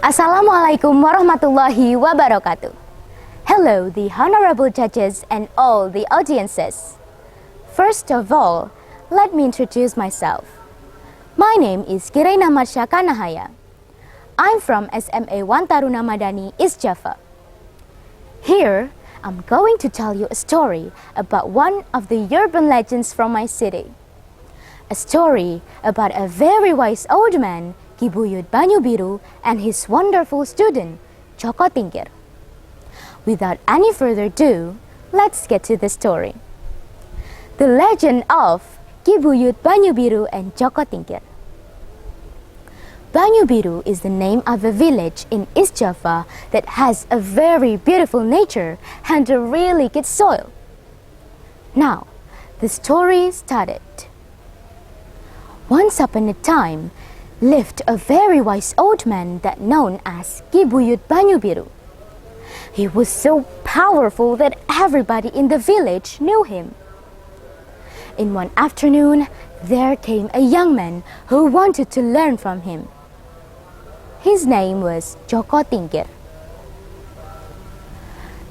Assalamualaikum warahmatullahi wabarakatuh. Hello, the honorable judges and all the audiences. First of all, let me introduce myself. My name is Kireina Marsya Kanahaya. I'm from SMA 1 Taruna Madani, East Java. Here, I'm going to tell you a story about one of the urban legends from my city. A story about a very wise old man, Buyut Banyubiru, and his wonderful student, Joko Tingkir. Without any further ado, let's get to the story. The legend of Buyut Banyubiru and Joko Tingkir. Banyubiru is the name of a village in East Java that has a very beautiful nature and a really good soil. Now, the story started. Once upon a time, lived a very wise old man that known as Buyut Banyubiru. He was so powerful that everybody in the village knew him. In one afternoon, there came a young man who wanted to learn from him. His name was Joko Tingkir.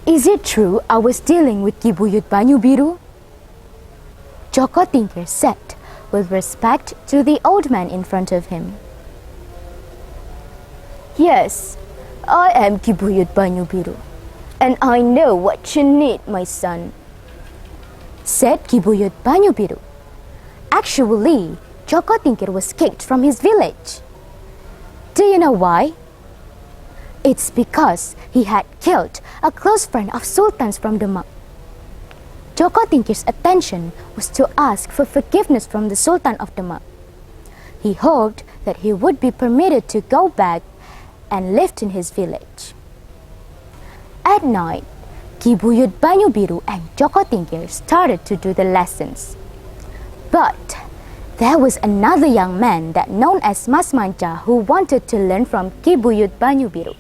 Is it true I was dealing with Buyut Banyubiru? Joko Tingkir said, with respect to the old man in front of him. Yes, I am Buyut Banyubiru, and I know what you need, my son, said Buyut Banyubiru. Actually, Joko Tingkir was kicked from his village. Do you know why? It's because he had killed a close friend of Sultans from Demak. Joko Tingkir's attention was to ask for forgiveness from the Sultan of Demak. He hoped that he would be permitted to go back and live in his village. At night, Buyut Banyubiru and Joko Tingkir started to do the lessons. But there was another young man that known as Mas Manca who wanted to learn from Buyut Banyubiru.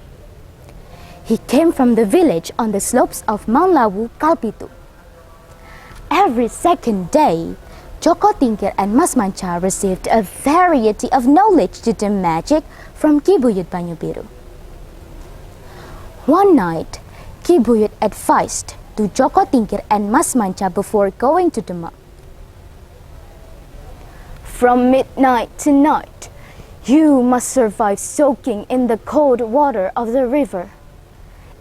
He came from the village on the slopes of Mount Lawu, Kalpitu. Every second day, Joko Tingkir and Mas Manca received a variety of knowledge to do magic from Buyut Banyubiru. One night, Buyut advised to Joko Tingkir and Mas Manca before going to Demak. From midnight to night, you must survive soaking in the cold water of the river.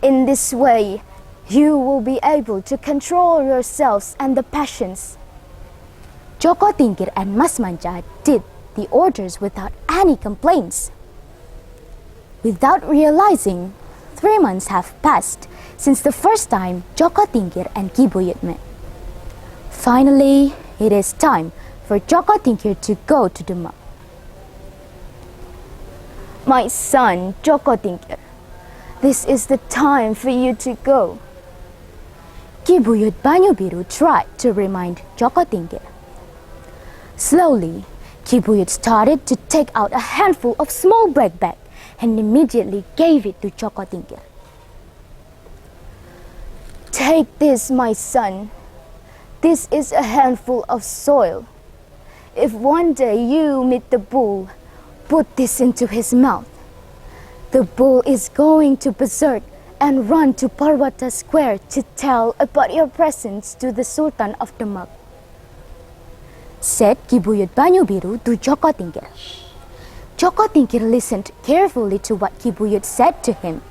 In this way, you will be able to control yourselves and the passions. Joko Tingkir and Mas Manca did the orders without any complaints. Without realizing, 3 months have passed since the first time Joko Tingkir and Buyut met. Finally, it is time for Joko Tingkir to go to Demak. My son, Joko Tingkir, this is the time for you to go. Buyut Banyubiru tried to remind Joko Tingkir. Slowly, Buyut started to take out a handful of small bread bag and immediately gave it to Joko Tingkir. Take this, my son. This is a handful of soil. If one day you meet the bull, put this into his mouth. The bull is going to berserk and run to Parwata Square to tell about your presence to the Sultan of Demak, said Buyut Banyubiru to Joko Tingkir. Joko Tingkir listened carefully to what Buyut said to him.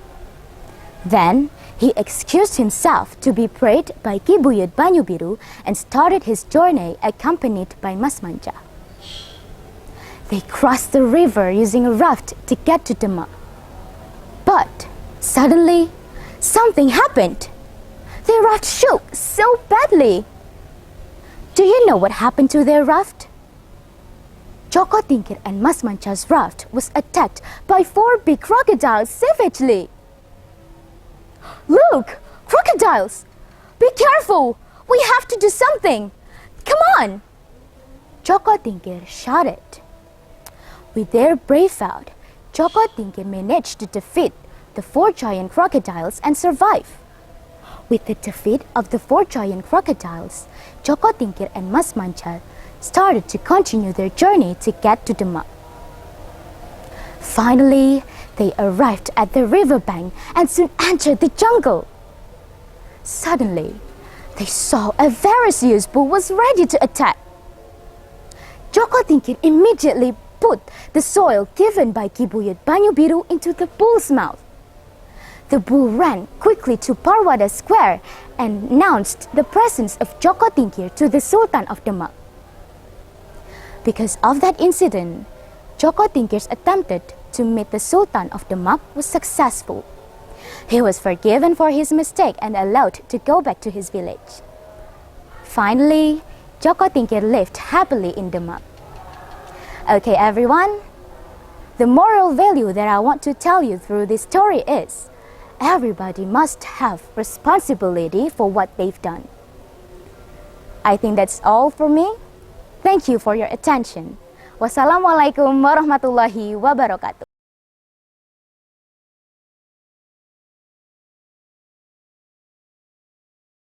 Then he excused himself to be prayed by Buyut Banyubiru and started his journey accompanied by Mas Manca. They crossed the river using a raft to get to Demak. But suddenly, something happened. Their raft shook so badly. Do you know what happened to their raft? Joko Tingkir and Mas Manca's raft was attacked by 4 big crocodiles savagely. Look, crocodiles! Be careful! We have to do something! Come on! Joko Tingkir shouted. With their brave out, Joko Tingkir managed to defeat the 4 giant crocodiles and survive. With the defeat of the 4 giant crocodiles, Joko Tingkir and Mas Manca started to continue their journey to get to Demak. Finally, they arrived at the riverbank and soon entered the jungle. Suddenly, they saw a ferocious bull was ready to attack. Joko Tingkir immediately put the soil given by Ki Buyut Banyubiru into the bull's mouth. The bull ran quickly to Parwada Square and announced the presence of Joko Tingkir to the Sultan of Demak. Because of that incident, Joko Tingkir's attempted to meet the Sultan of Demak was successful. He was forgiven for his mistake and allowed to go back to his village. Finally, Joko Tingkir lived happily in Demak. Okay everyone, the moral value that I want to tell you through this story is, everybody must have responsibility for what they've done. I think that's all for me. Thank you for your attention. Wassalamualaikum warahmatullahi wabarakatuh.